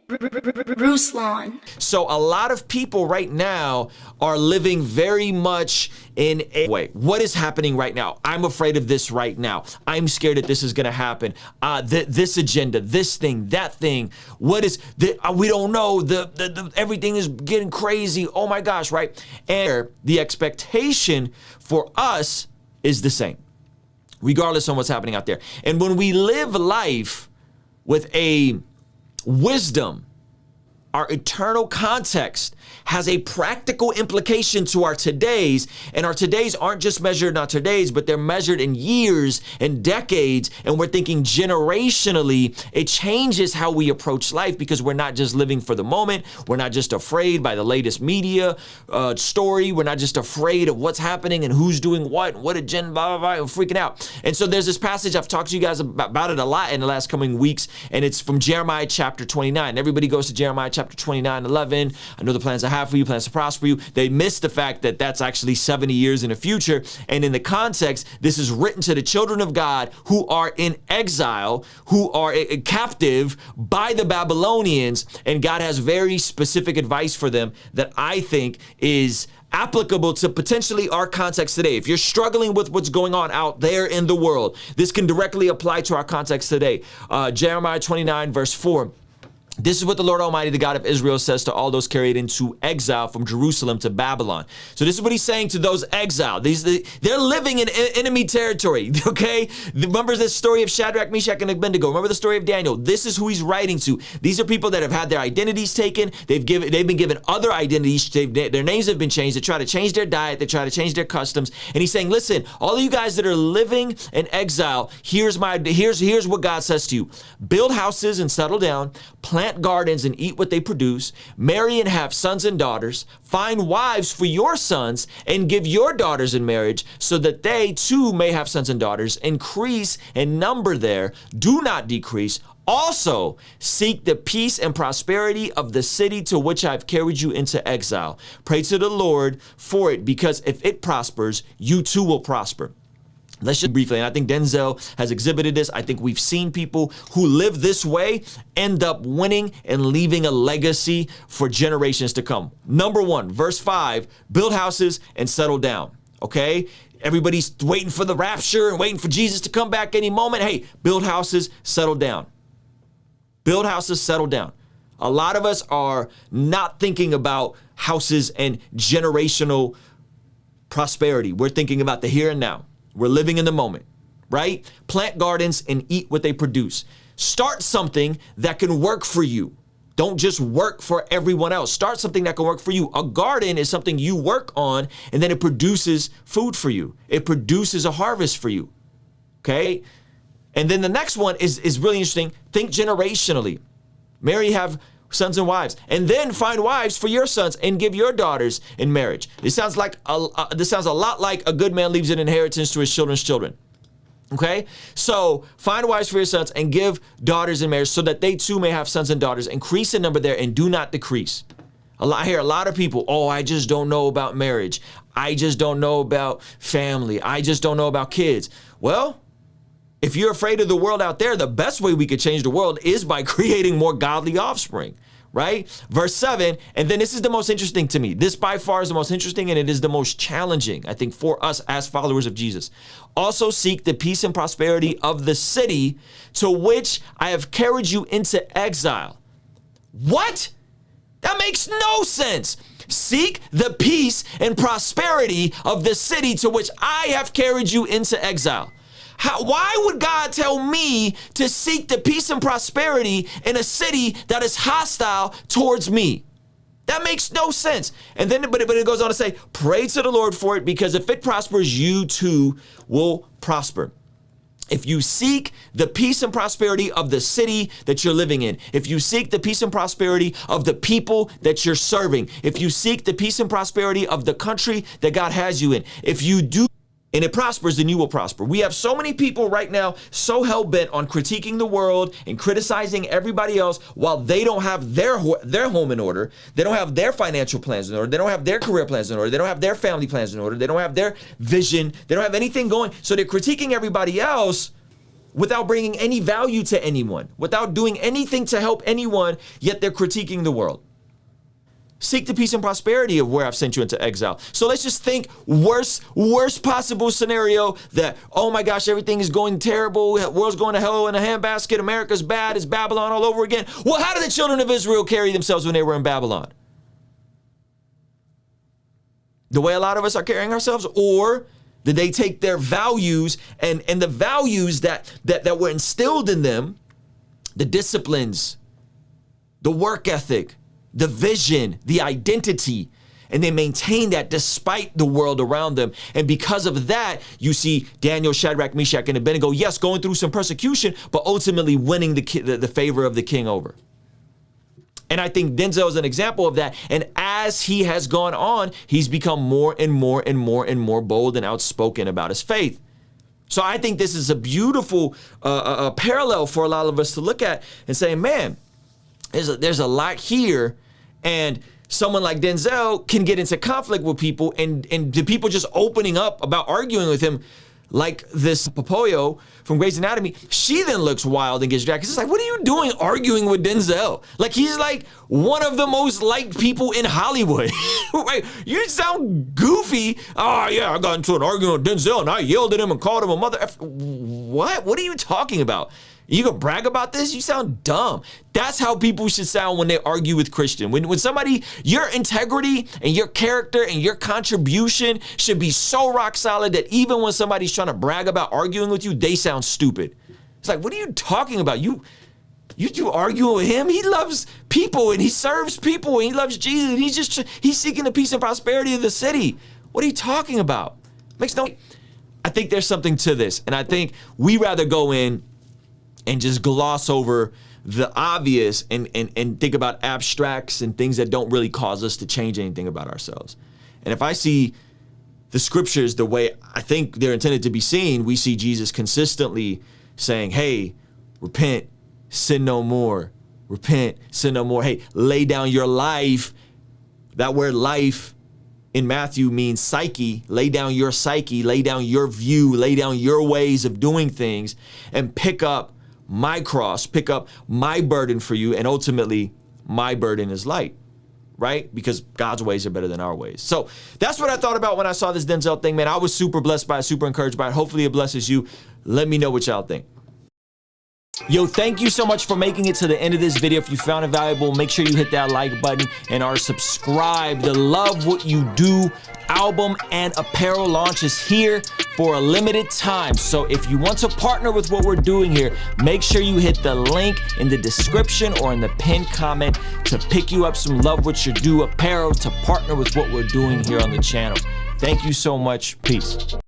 Ruslan. So a lot of people right now are living very much in a way. What is happening right now? I'm afraid of this right now. I'm scared that this is going to happen. This agenda, this thing, that thing. What is we don't know. Everything is getting crazy. Oh my gosh, right? And the expectation for us is the same, regardless of what's happening out there. And when we live life with a wisdom, our eternal context has a practical implication to our todays, and our todays aren't just measured in our todays, but they're measured in years and decades, and we're thinking generationally. It changes how we approach life because we're not just living for the moment. We're not just afraid by the latest media story. We're not just afraid of what's happening and who's doing what agenda, blah, blah, blah, and freaking out. And so there's this passage, I've talked to you guys about it a lot in the last coming weeks, and it's from Jeremiah chapter 29. Everybody goes to Jeremiah chapter 29:11. I know the plans I have for you, plans to prosper you. They miss the fact that that's actually 70 years in the future. And in the context, this is written to the children of God who are in exile, who are captive by the Babylonians. And God has very specific advice for them that I think is applicable to potentially our context today. If you're struggling with what's going on out there in the world, this can directly apply to our context today. Jeremiah 29 verse 4. This is what the Lord Almighty, the God of Israel, says to all those carried into exile from Jerusalem to Babylon. So this is what he's saying to those exiled. They're living in enemy territory, okay? Remember this story of Shadrach, Meshach, and Abednego. Remember the story of Daniel. This is who he's writing to. These are people that have had their identities taken. They've been given other identities. Their names have been changed. They try to change their diet. They try to change their customs. And he's saying, listen, all of you guys that are living in exile, here's what God says to you. Build houses and settle down. Plant gardens and eat what they produce, marry and have sons and daughters, find wives for your sons and give your daughters in marriage so that they too may have sons and daughters. Increase in number there, do not decrease. Also, seek the peace and prosperity of the city to which I've carried you into exile. Pray to the Lord for it, because if it prospers, you too will prosper. Let's just briefly, and I think Denzel has exhibited this. I think we've seen people who live this way end up winning and leaving a legacy for generations to come. Number 1, verse 5, build houses and settle down, okay? Everybody's waiting for the rapture and waiting for Jesus to come back any moment. Hey, build houses, settle down. Build houses, settle down. A lot of us are not thinking about houses and generational prosperity. We're thinking about the here and now. We're living in the moment, right? Plant gardens and eat what they produce. Start something that can work for you. Don't just work for everyone else. Start something that can work for you. A garden is something you work on, and then it produces food for you. It produces a harvest for you, okay? And then the next one is really interesting. Think generationally. Marry, have sons and wives, and then find wives for your sons and give your daughters in marriage. This sounds a lot like a good man leaves an inheritance to his children's children. Okay, so find wives for your sons and give daughters in marriage so that they too may have sons and daughters. Increase in number there and do not decrease. I hear a lot of people, oh, I just don't know about marriage. I just don't know about family. I just don't know about kids. Well, if you're afraid of the world out there, the best way we could change the world is by creating more godly offspring, right? Verse 7, and then this is the most interesting to me. This by far is the most interesting, and it is the most challenging, I think, for us as followers of Jesus. Also seek the peace and prosperity of the city to which I have carried you into exile. What? That makes no sense. Seek the peace and prosperity of the city to which I have carried you into exile. Why would God tell me to seek the peace and prosperity in a city that is hostile towards me? That makes no sense. And then, but it goes on to say, pray to the Lord for it, because if it prospers, you too will prosper. If you seek the peace and prosperity of the city that you're living in, if you seek the peace and prosperity of the people that you're serving, if you seek the peace and prosperity of the country that God has you in, if you do, and it prospers, then you will prosper. We have so many people right now so hell-bent on critiquing the world and criticizing everybody else while they don't have their home in order. They don't have their financial plans in order. They don't have their career plans in order. They don't have their family plans in order. They don't have their vision. They don't have anything going. So they're critiquing everybody else without bringing any value to anyone, without doing anything to help anyone, yet they're critiquing the world. Seek the peace and prosperity of where I've sent you into exile. So let's just think worst possible scenario that, oh my gosh, everything is going terrible. World's going to hell in a handbasket. America's bad. It's Babylon all over again. Well, how did the children of Israel carry themselves when they were in Babylon? The way a lot of us are carrying ourselves? Or did they take their values and the values that were instilled in them, the disciplines, the work ethic, the vision, the identity, and they maintain that despite the world around them. And because of that, you see Daniel, Shadrach, Meshach, and Abednego, yes, going through some persecution, but ultimately winning the favor of the king over. And I think Denzel is an example of that. And as he has gone on, he's become more and more and more and more bold and outspoken about his faith. So I think this is a beautiful parallel for a lot of us to look at and say, man, there's a lot here. And someone like Denzel can get into conflict with people, and the people just opening up about arguing with him, like this Popoyo from Grey's Anatomy, she then looks wild and gets dragged. It's like, what are you doing arguing with Denzel? Like, he's like one of the most liked people in Hollywood. Right? You sound goofy. Oh yeah, I got into an argument with Denzel and I yelled at him and called him a mother. What? What are you talking about? You gonna brag about this? You sound dumb. That's how people should sound when they argue with Christian. When somebody, your integrity and your character and your contribution should be so rock solid that even when somebody's trying to brag about arguing with you, they sound stupid. It's like, what are you talking about? You arguing with him? He loves people and he serves people and he loves Jesus. And he's seeking the peace and prosperity of the city. What are you talking about? Makes no. I think there's something to this, and I think we rather go in and just gloss over the obvious and think about abstracts and things that don't really cause us to change anything about ourselves. And if I see the scriptures the way I think they're intended to be seen, we see Jesus consistently saying, hey, repent, sin no more. Repent, sin no more. Hey, lay down your life. That word life in Matthew means psyche. Lay down your psyche, lay down your view, lay down your ways of doing things, and pick up my cross, pick up my burden for you, and ultimately my burden is light, right? Because God's ways are better than our ways. So that's what I thought about when I saw this Denzel thing, man. I was super blessed by it, super encouraged by it. Hopefully it blesses you. Let me know what y'all think. Yo, thank you so much for making it to the end of this video. If you found it valuable, make sure you hit that like button and are subscribed. The Love What You Do album and apparel launch is here for a limited time. So if you want to partner with what we're doing here, make sure you hit the link in the description or in the pinned comment to pick you up some Love What You Do apparel to partner with what we're doing here on the channel. Thank you so much. Peace.